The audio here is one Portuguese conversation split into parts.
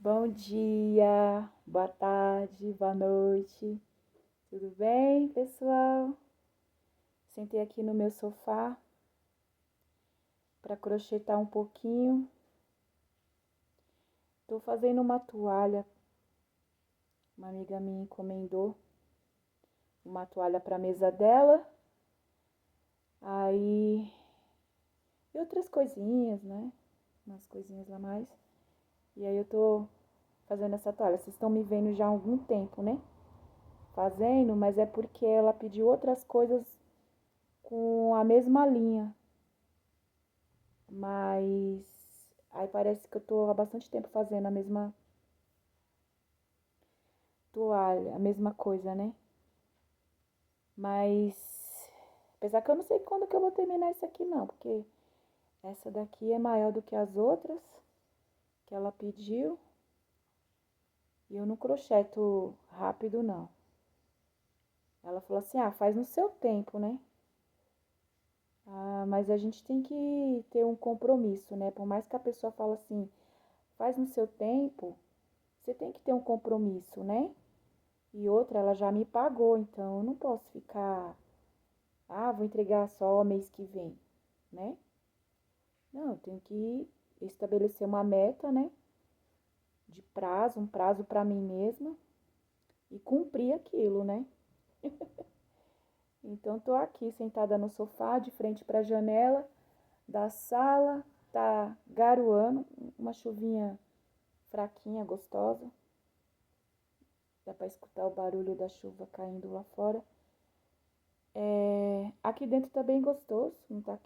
Bom dia, boa tarde, boa noite. Tudo bem, pessoal? Sentei aqui no meu sofá para crochetar um pouquinho. Tô fazendo uma toalha. Uma amiga minha encomendou uma toalha para a mesa dela. Aí, e outras coisinhas, né? Umas coisinhas a mais. E aí eu tô fazendo essa toalha. Vocês estão me vendo já há algum tempo, né? Fazendo, mas é porque ela pediu outras coisas com a mesma linha. Mas aí parece que eu tô há bastante tempo fazendo a mesma toalha, a mesma coisa, né? Mas apesar que eu não sei quando que eu vou terminar isso aqui não, porque essa daqui é maior do que as outras que ela pediu. E eu não crocheto rápido não. Ela falou assim: "Ah, faz no seu tempo, né?" Ah, mas a gente tem que ter um compromisso, né? Por mais que a pessoa fale assim: "Faz no seu tempo", você tem que ter um compromisso, né? E outra, ela já me pagou, então eu não posso ficar, vou entregar só mês que vem, né? Não, eu tenho que estabelecer uma meta, né? De prazo, um prazo para mim mesma e cumprir aquilo, né? Então tô aqui sentada no sofá, de frente para a janela da sala, tá garoando, uma chuvinha fraquinha, gostosa. Dá para escutar o barulho da chuva caindo lá fora. Aqui dentro tá bem gostoso, não tá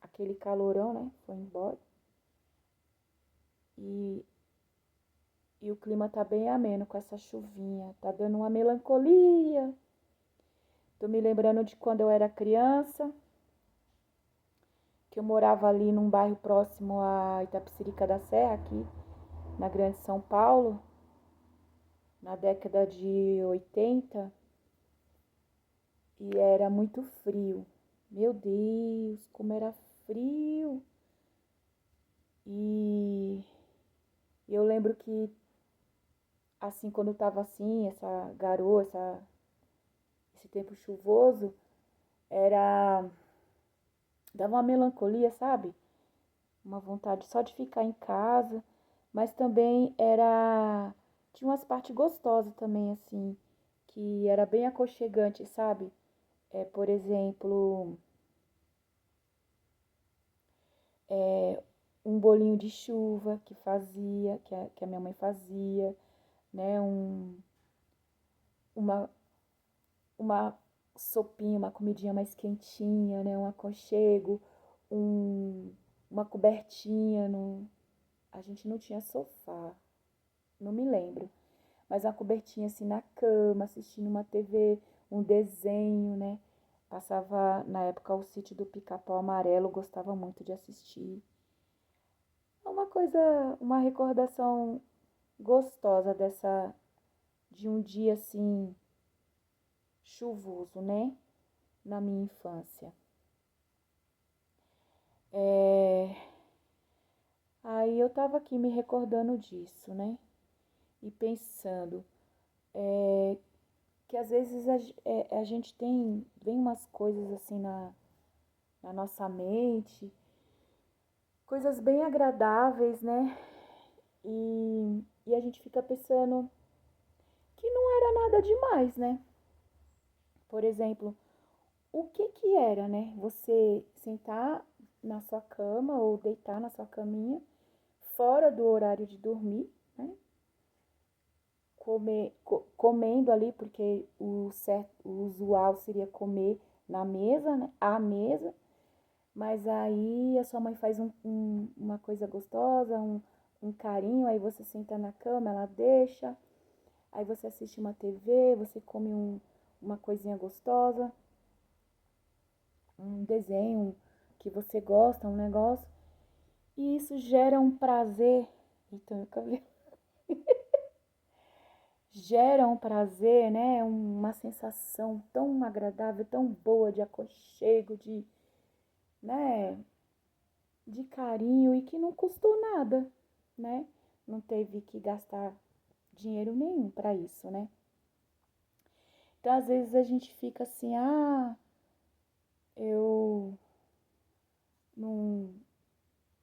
aquele calorão, né? Foi embora. E, e o clima tá bem ameno com essa chuvinha. Tá dando uma melancolia. Tô me lembrando de quando eu era criança, que eu morava ali num bairro próximo a Itapecerica da Serra, aqui na Grande São Paulo, na década de 80, e era muito frio. Meu Deus, como era frio! E eu lembro que assim, quando tava assim, essa garoa, esse tempo chuvoso, era. Dava uma melancolia, sabe? Uma vontade só de ficar em casa, mas também era. Tinha umas partes gostosas também, assim, que era bem aconchegante, sabe? Por exemplo, um bolinho de chuva que fazia, que a minha mãe fazia, né? Uma, uma sopinha, uma comidinha mais quentinha, né? Um aconchego, um, uma cobertinha. No... A gente não tinha sofá, não me lembro. Mas uma cobertinha assim na cama, assistindo uma TV, um desenho, né? Passava na época o Sítio do Pica-Pau Amarelo, gostava muito de assistir. É uma coisa, uma recordação gostosa de um dia assim chuvoso, né? Na minha infância. É... Aí eu tava aqui me recordando disso, né? E pensando que às vezes a gente vem umas coisas assim na nossa mente, coisas bem agradáveis, né? E a gente fica pensando que não era nada demais, né? Por exemplo, o que que era, né? Você sentar na sua cama ou deitar na sua caminha, fora do horário de dormir, né? Comendo ali, porque o certo, o usual seria comer na mesa, né? À mesa, mas aí a sua mãe faz uma coisa gostosa, um carinho, aí você senta na cama, ela deixa, aí você assiste uma TV, você come uma coisinha gostosa, um desenho que você gosta, um negócio, e isso gera um prazer. Então, eu acabei gera um prazer, né? Uma sensação tão agradável, tão boa de aconchego, né? De carinho e que não custou nada, né? não teve que gastar dinheiro nenhum para isso, né? Então, às vezes a gente fica assim, eu não,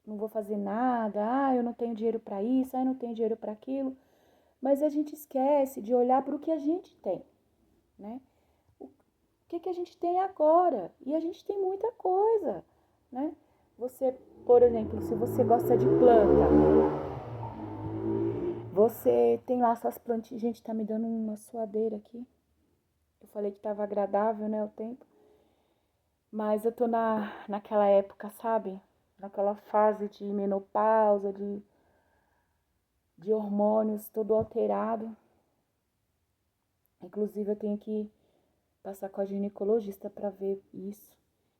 não vou fazer nada, eu não tenho dinheiro para isso, eu não tenho dinheiro para aquilo, mas a gente esquece de olhar para o que a gente tem, né? O que a gente tem agora? E a gente tem muita coisa, né? Você, por exemplo, se você gosta de planta, você tem lá suas plantinhas. Gente, tá me dando uma suadeira aqui. Eu falei que tava agradável, né, o tempo. Mas eu tô naquela época, sabe? Naquela fase de menopausa, de hormônios todo alterado. Inclusive, eu tenho que passar com a ginecologista pra ver isso,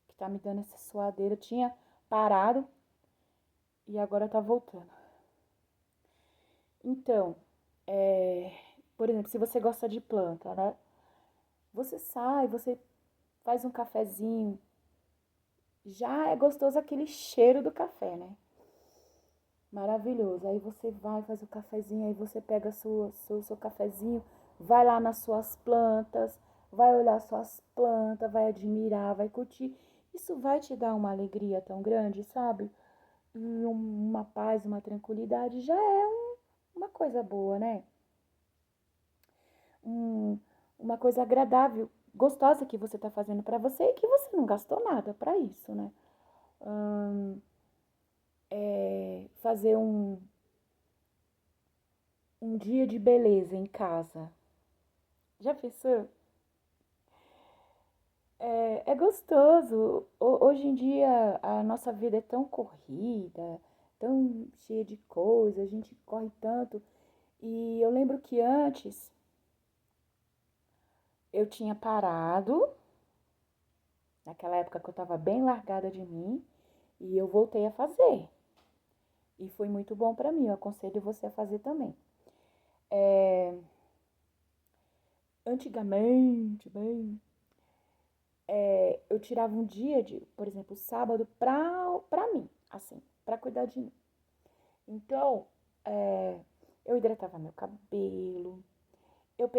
que tá me dando essa suadeira. Eu tinha parado e agora tá voltando. Então, por exemplo, se você gosta de planta, né? Você sai, você faz um cafezinho. Já é gostoso aquele cheiro do café, né? Maravilhoso. Aí você vai, faz o cafezinho, aí você pega seu cafezinho, vai lá nas suas plantas, vai olhar suas plantas, vai admirar, vai curtir. Isso vai te dar uma alegria tão grande, sabe? E uma paz, uma tranquilidade já é uma coisa boa, né? Um, uma coisa agradável, gostosa que você tá fazendo pra você e que você não gastou nada pra isso, né? Fazer um dia de beleza em casa. Já pensou? É gostoso. Hoje em dia a nossa vida é tão corrida, tão cheia de coisa, a gente corre tanto. E eu lembro que antes eu tinha parado, naquela época que eu tava bem largada de mim, e eu voltei a fazer. E foi muito bom pra mim, eu aconselho você a fazer também. Antigamente, bem, eu tirava um dia de, por exemplo, sábado pra mim, assim, pra cuidar de mim. Então, eu hidratava meu cabelo, eu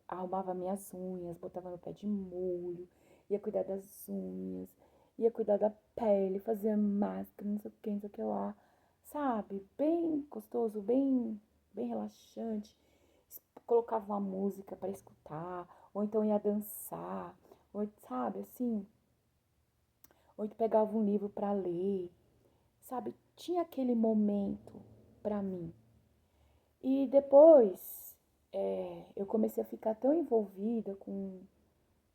arrumava minhas unhas, botava no pé de molho, ia cuidar das unhas, ia cuidar da pele, fazia máscara, não sei o que, não sei o que lá, sabe? Bem gostoso, bem relaxante. Colocava uma música para escutar, ou então ia dançar, ou sabe, assim, ou então pegava um livro para ler, sabe? Tinha aquele momento para mim. E depois eu comecei a ficar tão envolvida com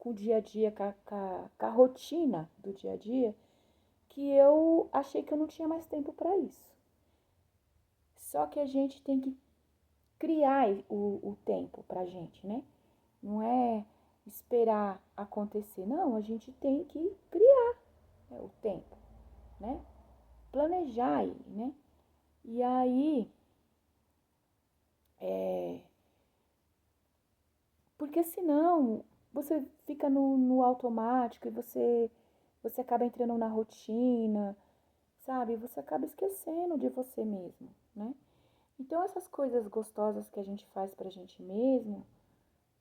o dia a dia, com a rotina do dia a dia, que eu achei que eu não tinha mais tempo para isso. Só que a gente tem que criar o tempo pra gente, né? Não é esperar acontecer, não, a gente tem que criar, né, o tempo, né? Planejar ele, né? E aí, porque senão você fica no automático e você acaba entrando na rotina, sabe? Você acaba esquecendo de você mesmo, né? Então essas coisas gostosas que a gente faz pra gente mesmo,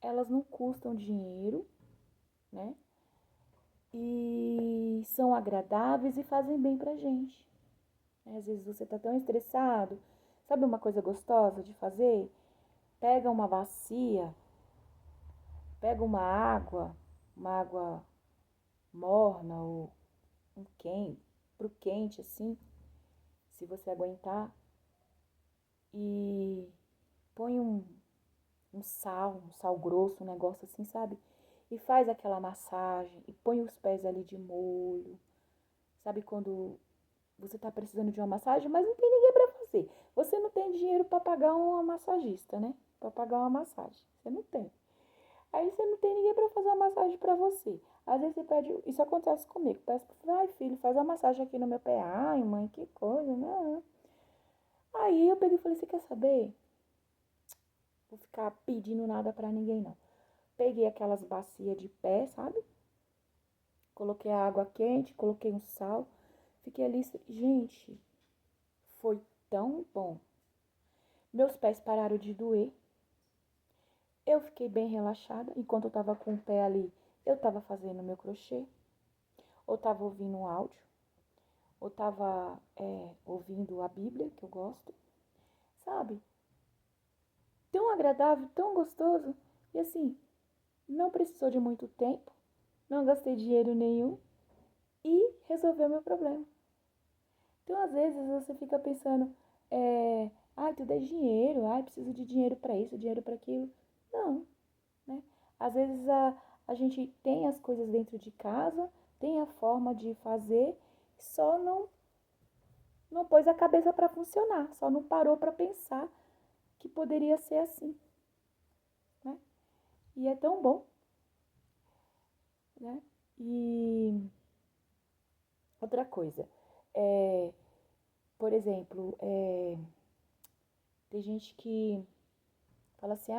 elas não custam dinheiro, né? E são agradáveis e fazem bem pra gente. Às vezes você tá tão estressado, sabe uma coisa gostosa de fazer? Pega uma bacia, pega uma água morna ou um quente, pro quente assim, se você aguentar, e põe um sal grosso, um negócio assim, sabe? E faz aquela massagem e põe os pés ali de molho. Sabe quando você tá precisando de uma massagem, mas não tem ninguém para fazer. Você não tem dinheiro para pagar uma massagista, né? Para pagar uma massagem. Você não tem. Aí você não tem ninguém para fazer uma massagem para você. Às vezes você pede, isso acontece comigo. Peço pro filho, ai filho, faz uma massagem aqui no meu pé. Ai, mãe, que coisa, né? Aí eu peguei e falei, você quer saber? Vou ficar pedindo nada para ninguém, não. Peguei aquelas bacias de pé, sabe? Coloquei a água quente, coloquei um sal. Fiquei ali, gente, foi tão bom. Meus pés pararam de doer. Eu fiquei bem relaxada. Enquanto eu tava com o pé ali, eu tava fazendo meu crochê. Ou tava ouvindo um áudio. Ou tava ouvindo a Bíblia, que eu gosto. Sabe? Tão agradável, tão gostoso. E assim, não precisou de muito tempo. Não gastei dinheiro nenhum. E resolveu meu problema. Então, às vezes, você fica pensando, tudo é dinheiro, preciso de dinheiro para isso, dinheiro para aquilo. Não, né? Às vezes a gente tem as coisas dentro de casa, tem a forma de fazer, só não pôs a cabeça para funcionar, só não parou para pensar que poderia ser assim, né? E é tão bom, né? E outra coisa, é, por exemplo, tem gente que fala assim,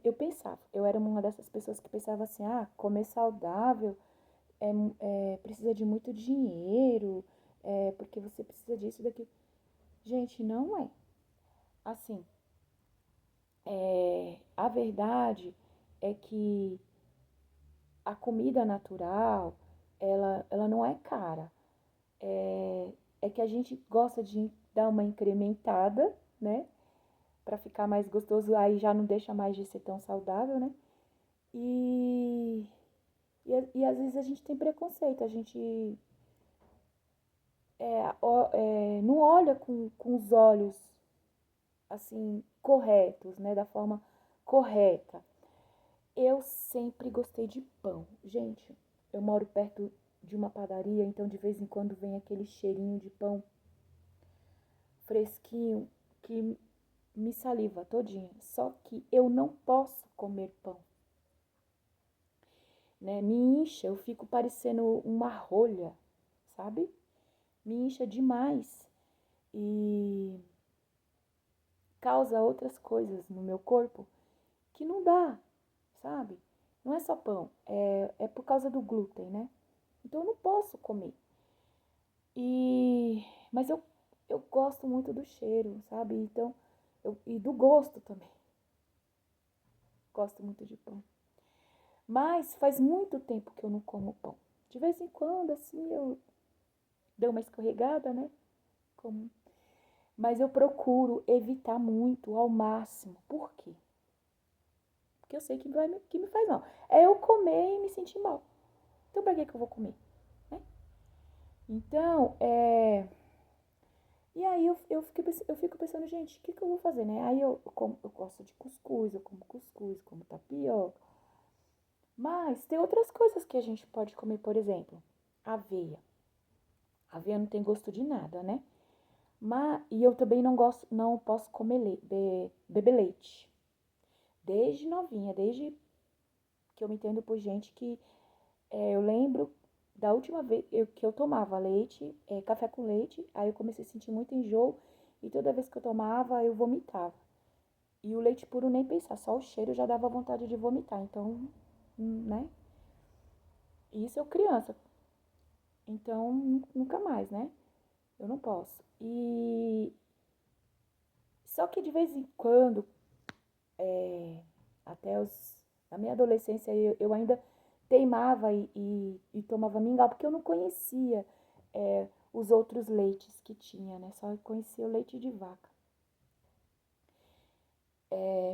eu pensava, eu era uma dessas pessoas que pensava assim, comer saudável precisa de muito dinheiro, porque você precisa disso, daquilo. Gente, não é. Assim, a verdade é que a comida natural, ela não é cara. É que a gente gosta de dar uma incrementada, né? Pra ficar mais gostoso, aí já não deixa mais de ser tão saudável, né? E, e às vezes a gente tem preconceito, a gente não olha com os olhos, assim, corretos, né? Da forma correta. Eu sempre gostei de pão. Gente, eu moro perto de uma padaria, então de vez em quando vem aquele cheirinho de pão fresquinho que me saliva todinha. Só que eu não posso comer pão, né? Me incha, eu fico parecendo uma rolha, sabe? Me incha demais e causa outras coisas no meu corpo que não dá, sabe? Não é só pão, é por causa do glúten, né? Então eu não posso comer. Mas eu gosto muito do cheiro, sabe? Então, e do gosto também. Gosto muito de pão. Mas faz muito tempo que eu não como pão. De vez em quando, assim, eu dou uma escorregada, né? Como. Mas eu procuro evitar muito, ao máximo. Por quê? Porque eu sei que me faz mal. É eu comer e me sentir mal. Então, pra que eu vou comer? Né? Então, E aí eu fico pensando, gente, o que eu vou fazer, né? Aí eu gosto de cuscuz, como tapioca. Mas tem outras coisas que a gente pode comer, por exemplo, aveia. Aveia não tem gosto de nada, né? E eu também não posso comer beber leite. Desde novinha, desde que eu me entendo por gente que eu lembro da última vez que eu tomava leite, café com leite, aí eu comecei a sentir muito enjoo e toda vez que eu tomava eu vomitava. E o leite puro nem pensar, só o cheiro já dava vontade de vomitar. Então, né? Isso eu criança. Então, nunca mais, né? Eu não posso. E só que de vez em quando, até na minha adolescência, eu ainda teimava e tomava mingau, porque eu não conhecia os outros leites que tinha, né? Só conhecia o leite de vaca.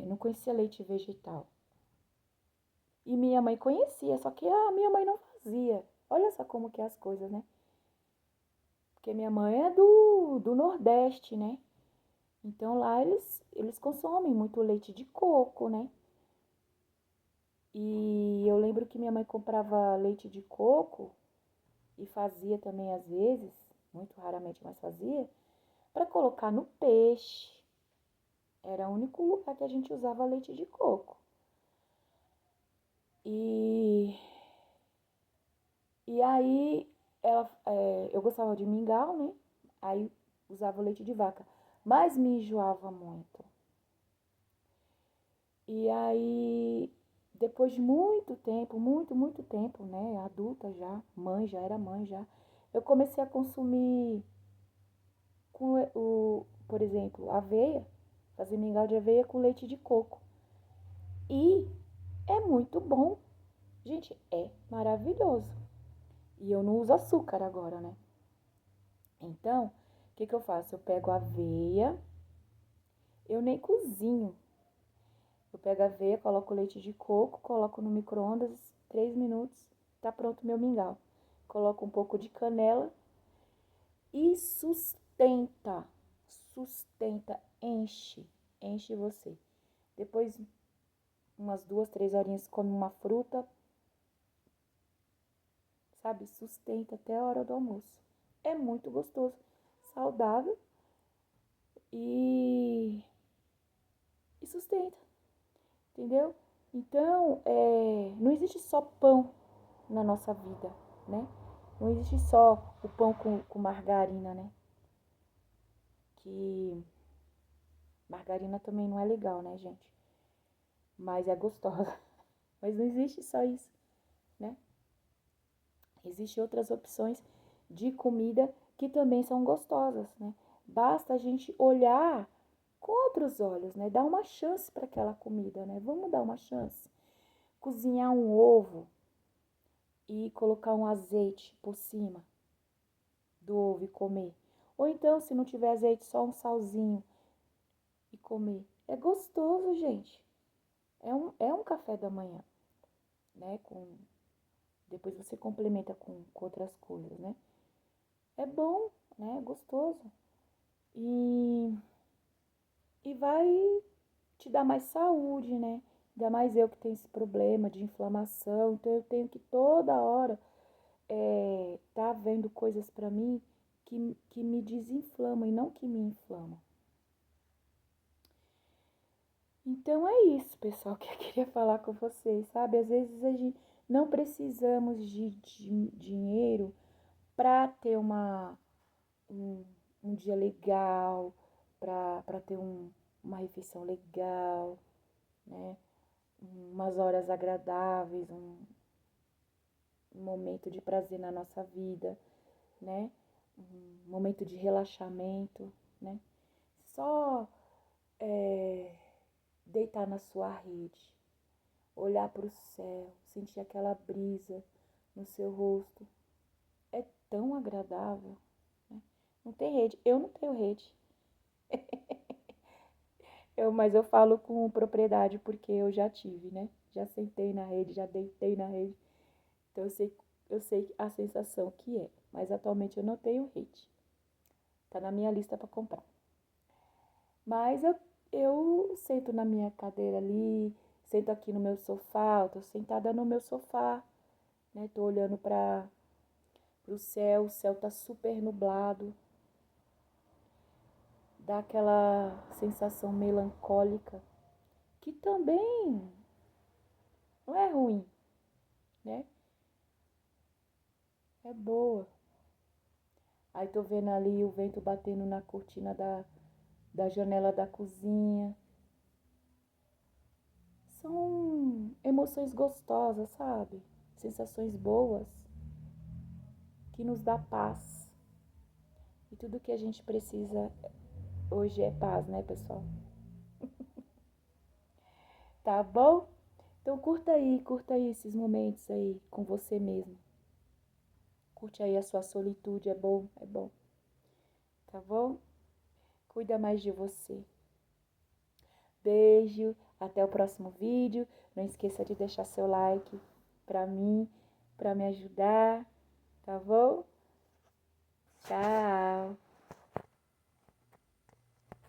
Não conhecia leite vegetal. E minha mãe conhecia, só que a minha mãe não fazia. Olha só como que é as coisas, né? Porque minha mãe é do Nordeste, né? Então lá eles consomem muito leite de coco, né? E eu lembro que minha mãe comprava leite de coco e fazia também às vezes, muito raramente, mas fazia, para colocar no peixe. Era o único lugar que a gente usava leite de coco. E, e aí eu gostava de mingau, né? Aí usava o leite de vaca. Mas me enjoava muito. E aí, depois de muito tempo, muito tempo, né? Adulta já, mãe já, era mãe já. Eu comecei a consumir por exemplo, aveia, fazer mingau de aveia com leite de coco. E é muito bom. Gente, é maravilhoso. E eu não uso açúcar agora, né? Então, o que eu faço? Eu pego a aveia, eu nem cozinho. Eu pego a aveia, coloco leite de coco, coloco no micro-ondas, 3 minutos, tá pronto meu mingau. Coloco um pouco de canela e sustenta, enche você. Depois, umas 2, 3 horinhas, come uma fruta, sabe? Sustenta até a hora do almoço. É muito gostoso, saudável e sustenta, entendeu? Então, não existe só pão na nossa vida, né? Não existe só o pão com margarina, né? Que margarina também não é legal, né, gente? Mas é gostosa. Mas não existe só isso, né? Existem outras opções de comida que também são gostosas, né? Basta a gente olhar com outros olhos, né? Dar uma chance para aquela comida, né? Vamos dar uma chance. Cozinhar um ovo e colocar um azeite por cima do ovo e comer. Ou então, se não tiver azeite, só um salzinho e comer. É gostoso, gente. É um café da manhã, né? Depois você complementa com outras coisas, né? É bom, né? É gostoso. E vai te dar mais saúde, né? Ainda mais eu que tenho esse problema de inflamação. Então eu tenho que toda hora tá vendo coisas pra mim que me desinflamam e não que me inflamam. Então é isso, pessoal, que eu queria falar com vocês, sabe? Às vezes a gente não precisamos de dinheiro para ter um dia legal, para ter uma refeição legal, né? Umas horas agradáveis, um momento de prazer na nossa vida, né? Um momento de relaxamento, né? Só deitar na sua rede, olhar para o céu, sentir aquela brisa no seu rosto. É tão agradável, né? Não tem rede. Eu não tenho rede. Mas eu falo com propriedade porque eu já tive, né? Já sentei na rede, já deitei na rede. Então eu sei a sensação que é. Mas atualmente eu não tenho rede. Tá na minha lista para comprar. Mas eu sento na minha cadeira ali, sento aqui no meu sofá, eu tô sentada no meu sofá, né? Tô olhando para o céu tá super nublado. Dá aquela sensação melancólica, que também não é ruim, né? É boa. Aí tô vendo ali o vento batendo na cortina da janela da cozinha. São emoções gostosas, sabe? Sensações boas que nos dá paz. E tudo que a gente precisa hoje é paz, né, pessoal? Tá bom? Então curta aí esses momentos aí com você mesmo. Curte aí a sua solitude, é bom, tá bom? Cuida mais de você. Beijo, até o próximo vídeo. Não esqueça de deixar seu like pra mim, pra me ajudar, tá bom? Tchau!